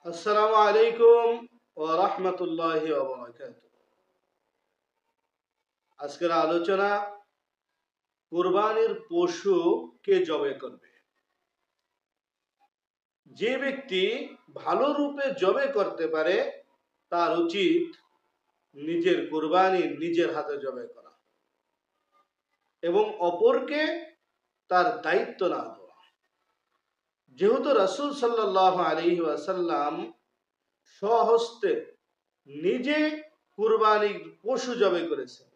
আসসালামু আলাইকুম ওয়া রাহমাতুল্লাহি ওয়া বারাকাতুহু। আজকের আলোচনা কুরবানির পশু কে জবাই করবে। যে ব্যক্তি ভালো রূপে জবাই করতে পারে তার উচিত নিজের কুরবানি নিজের হাতে জবাই করা এবং অপরকে তার দায়িত্ব না দেওয়া। যেহেতু রাসূল সাল্লাল্লাহু আলাইহি ওয়াসাল্লাম স্বহস্তে নিজে কুরবানির পশু জবাই করেছেন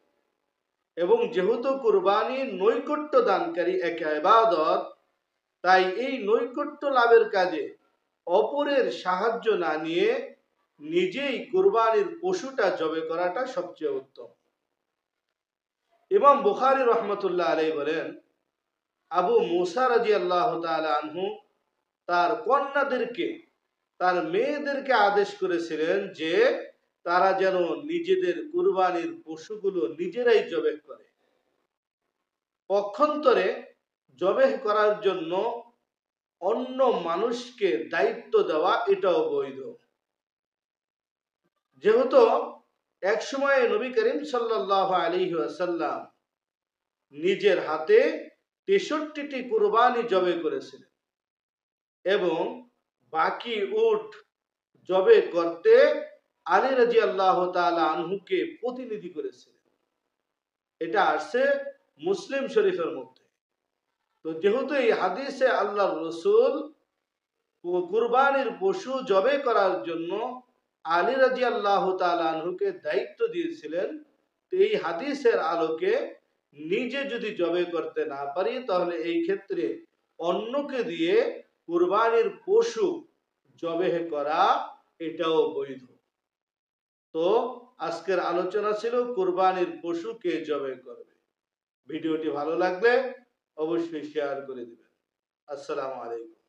এবং যেহেতু কুরবানি নৈকট্য দানকারী এক ইবাদত, তাই এই নৈকট্য লাভের কাজে অপরের সাহায্য না নিয়ে নিজেই কুরবানির পশুটা জবাই করাটা সবচেয়ে উত্তম। ইমাম বুখারী রহমতুল্লাহ আলাইহি বলেন, আবু মুসা রাদিয়াল্লাহু তাআলা আনহু তার কন্যাদেরকে, তার মেয়েদেরকে আদেশ করেছিলেন যে তারা যেন নিজেদের কুরবানির পশুগুলো নিজেরাই জবাই করে। পক্ষান্তরে জবাই করার জন্য অন্য মানুষকে দায়িত্ব দেওয়া এটাও বৈধ। যেহেতু এক সময় নবী করিম সাল্লাল্লাহু আলাইহি ওয়াসাল্লাম নিজের হাতে ৬৩টি কুরবানি জবাই করেছিলেন এবং বাকি উট জবাই করতে আলী রাদিয়াল্লাহু তাআলা আনহুকে প্রতিনিধি করেছিলেন। এটা আসছে মুসলিম শরীফের মধ্যে। তো যেহেতু এই হাদিসে আল্লাহর রাসূল কুরবানির পশু জবাই করার জন্য আলী রাদিয়াল্লাহু তাআলা আনহুকে দায়িত্ব দিয়েছিলেন, তো এই হাদিসের আলোকে নিজে যদি জবাই করতে না পারি তাহলে এই ক্ষেত্রে অন্যকে দিয়ে কুরবানির পশু জবাই করা এটাও বৈধ। তো আজকের আলোচনা ছিল কুরবানির পশু কে জবাই করবে। ভিডিওটি ভালো লাগলে অবশ্যই শেয়ার করে দিবেন। আসসালামু আলাইকুম।